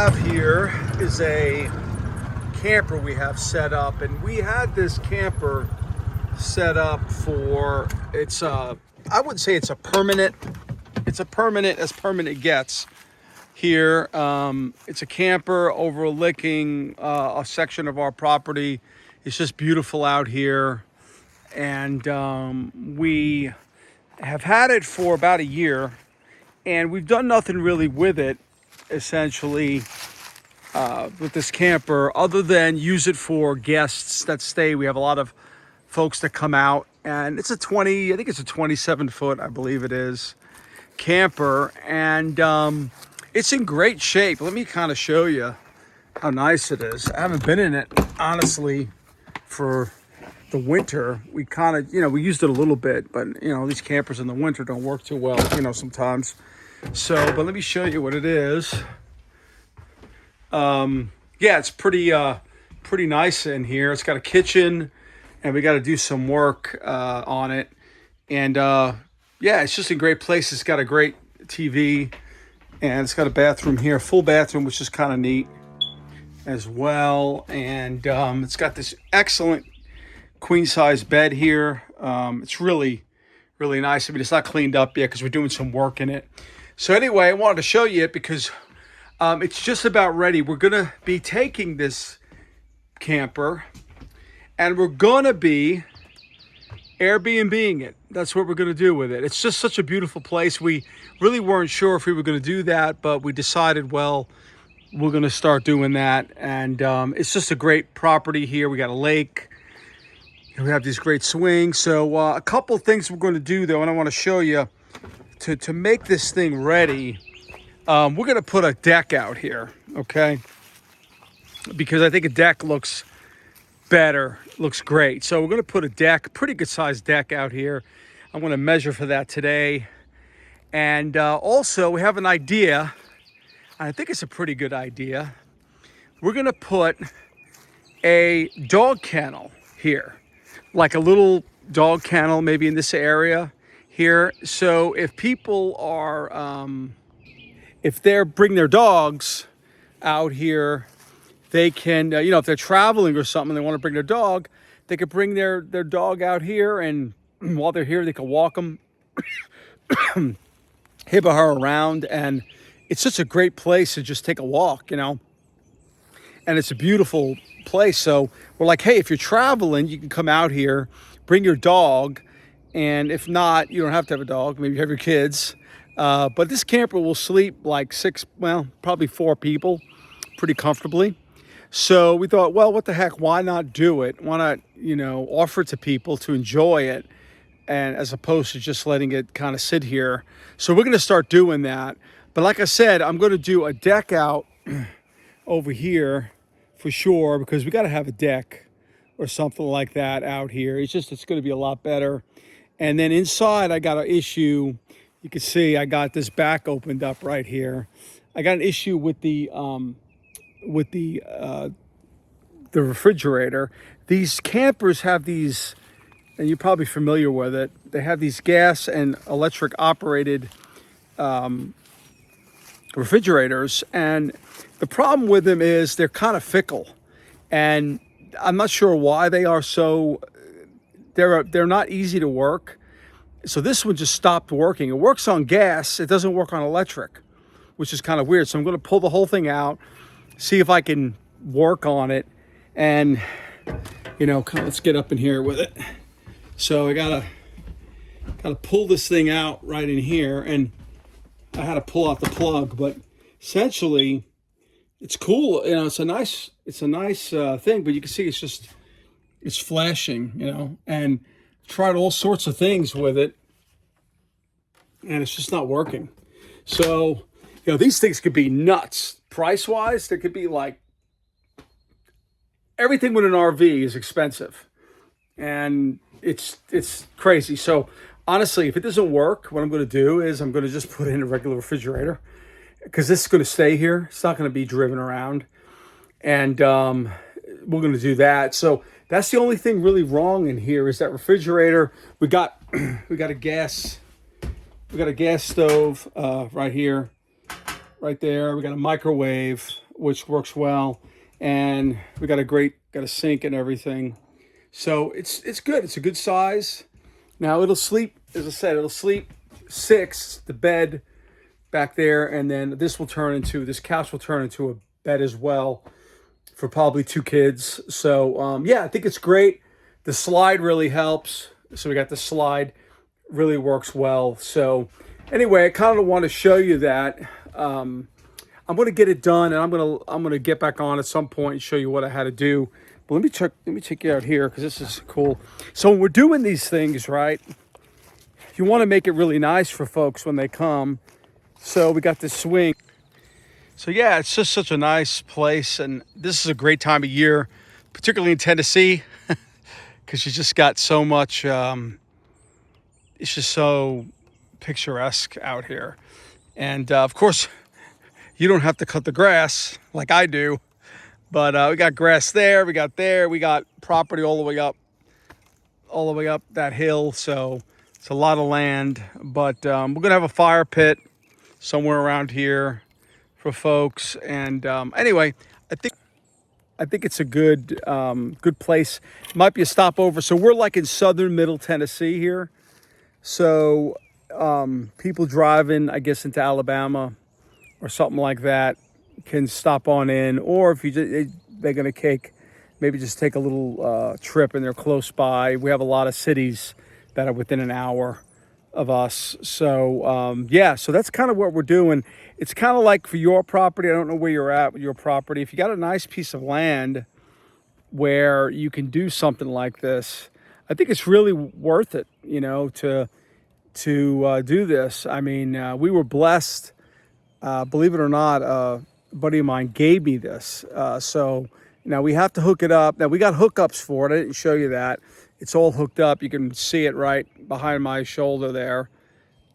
have here is a camper we have set up, and we had this camper set up for, I wouldn't say it's a permanent as permanent gets here. It's a camper overlooking a section of our property. It's just beautiful out here, and we have had it for about a year, and we've done nothing really with it, essentially, with this camper, other than use it for guests that stay. We have a lot of folks that come out, and it's I think it's a 27 foot, I believe it is, camper, and it's in great shape. Let me kind of show you how nice it is. I haven't been in it, honestly, for the winter. We kind of, we used it a little bit, but these campers in the winter don't work too well, sometimes. So, but let me show you what it is. Yeah, it's pretty nice in here. It's got a kitchen, and we got to do some work on it. And yeah, it's just a great place. It's got a great TV, and it's got a bathroom here, full bathroom, which is kind of neat as well. And it's got this excellent queen size bed here. It's really, really nice. I mean, it's not cleaned up yet because we're doing some work in it. So anyway, I wanted to show you it because it's just about ready. We're going to be taking this camper, and we're going to be Airbnb-ing it. That's what we're going to do with it. It's just such a beautiful place. We really weren't sure if we were going to do that, but we decided, well, we're going to start doing that. And it's just a great property here. We got a lake. We have these great swings. So a couple things we're going to do, though, and I want to show you to make this thing ready. We're going to put a deck out here, okay? Because I think a deck looks better, looks great. So we're going to put a deck, pretty good sized deck out here. I'm going to measure for that today. And also we have an idea. I think it's a pretty good idea. We're going to put a dog kennel here, like a little dog kennel maybe in this area here. So if people are, if they're bring their dogs out here, they can, if they're traveling or something, they want to bring their dog, they could bring their dog out here, and while they're here, they can walk them, hibba her around, and it's such a great place to just take a walk, and it's a beautiful place. So we're like, hey, if you're traveling, you can come out here, bring your dog, and if not, you don't have to have a dog, maybe you have your kids, but this camper will sleep like probably 4 people pretty comfortably. So we thought, well, what the heck, why not do it? Why not, offer it to people to enjoy it, and as opposed to just letting it kind of sit here. So we're going to start doing that. But like I said, I'm going to do a deck out over here for sure, because we got to have a deck or something like that out here. It's going to be a lot better. And then inside, I got an issue. You can see I got this back opened up right here. I got an issue with the refrigerator. These campers have these, and you're probably familiar with it. They have these gas and electric operated refrigerators, and the problem with them is they're kind of fickle, and I'm not sure why they are so. They're not easy to work. So this one just stopped working. It works on gas. It doesn't work on electric, which is kind of weird. So I'm going to pull the whole thing out, see if I can work on it, and let's get up in here with it. So I gotta pull this thing out right in here, and I had to pull out the plug, but essentially it's cool. It's a nice thing, but you can see it's flashing, and tried all sorts of things with it, and it's just not working. So these things could be nuts. Price-wise, there could be like everything with an RV is expensive, and it's crazy. So honestly, if it doesn't work, what I'm going to do is I'm going to just put in a regular refrigerator, because this is going to stay here. It's not going to be driven around, and we're going to do that. So that's the only thing really wrong in here is that refrigerator. We got a gas stove right here, right there. We got a microwave, which works well. And we got a sink and everything. So it's good. It's a good size. Now it'll sleep, as I said, it'll sleep six, the bed back there, and then this couch will turn into a bed as well for probably two kids. So yeah, I think it's great. The slide really helps. So we got the slide, really works well. So anyway, I kind of want to show you that. I'm going to get it done, and I'm going to get back on at some point and show you what I had to do. But let me take you out here because this is cool. So when we're doing these things, right, you want to make it really nice for folks when they come. So we got this swing. So yeah, it's just such a nice place, and this is a great time of year, particularly in Tennessee, because you just got so much. It's just so picturesque out here, and of course, you don't have to cut the grass like I do, but we got grass there. We got property all the way up that hill. So it's a lot of land, but we're gonna have a fire pit somewhere around here for folks. And anyway, I think it's a good place. Might be a stopover. So we're like in southern middle Tennessee here. So people driving, I guess, into Alabama or something like that can stop on in. Or if they're going to maybe just take a little trip and they're close by. We have a lot of cities that are within an hour of us. So yeah, so that's kind of what we're doing. It's kind of like for your property. I don't know where you're at with your property. If you got a nice piece of land where you can do something like this, I think it's really worth it, to do this. I mean, we were blessed. Believe it or not, a buddy of mine gave me this. So now we have to hook it up. Now we got hookups for it. I didn't show you that. It's all hooked up. You can see it right behind my shoulder there.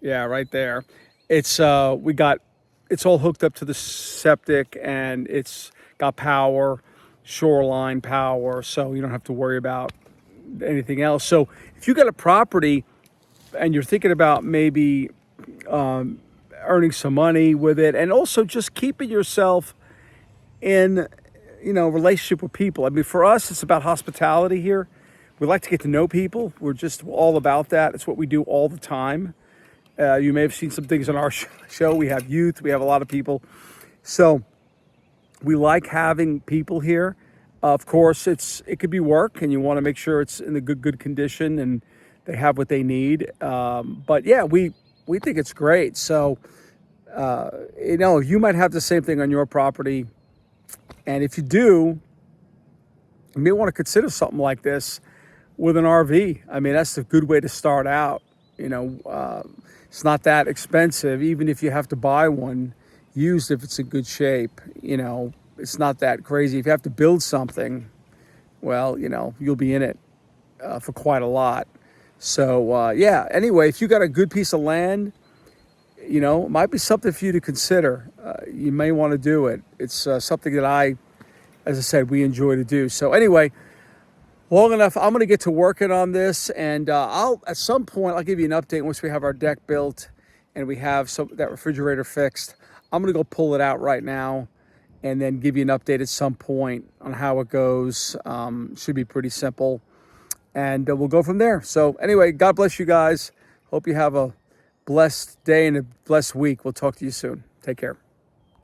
Yeah, right there. It's all hooked up to the septic, and it's got power, shoreline power, so you don't have to worry about anything else. So if you got a property and you're thinking about maybe earning some money with it, and also just keeping yourself in, relationship with people. I mean, for us, it's about hospitality here. We like to get to know people. We're just all about that. It's what we do all the time. You may have seen some things on our show. We have youth. We have a lot of people. So we like having people here. Of course, it could be work, and you want to make sure it's in a good condition and they have what they need. But yeah, we think it's great. So, you might have the same thing on your property. And if you do, you may want to consider something like this with an RV. I mean, that's a good way to start out. It's not that expensive, even if you have to buy one used if it's in good shape. It's not that crazy. If you have to build something, well, you'll be in it for quite a lot. So, yeah, anyway, if you got a good piece of land, it might be something for you to consider. You may want to do it. It's something that as I said, we enjoy to do. So anyway, long enough. I'm going to get to working on this, and at some point I'll give you an update once we have our deck built and we have that refrigerator fixed. I'm going to go pull it out right now and then give you an update at some point on how it goes. Should be pretty simple, and we'll go from there. So anyway, God bless you guys. Hope you have a blessed day and a blessed week. We'll talk to you soon. Take care.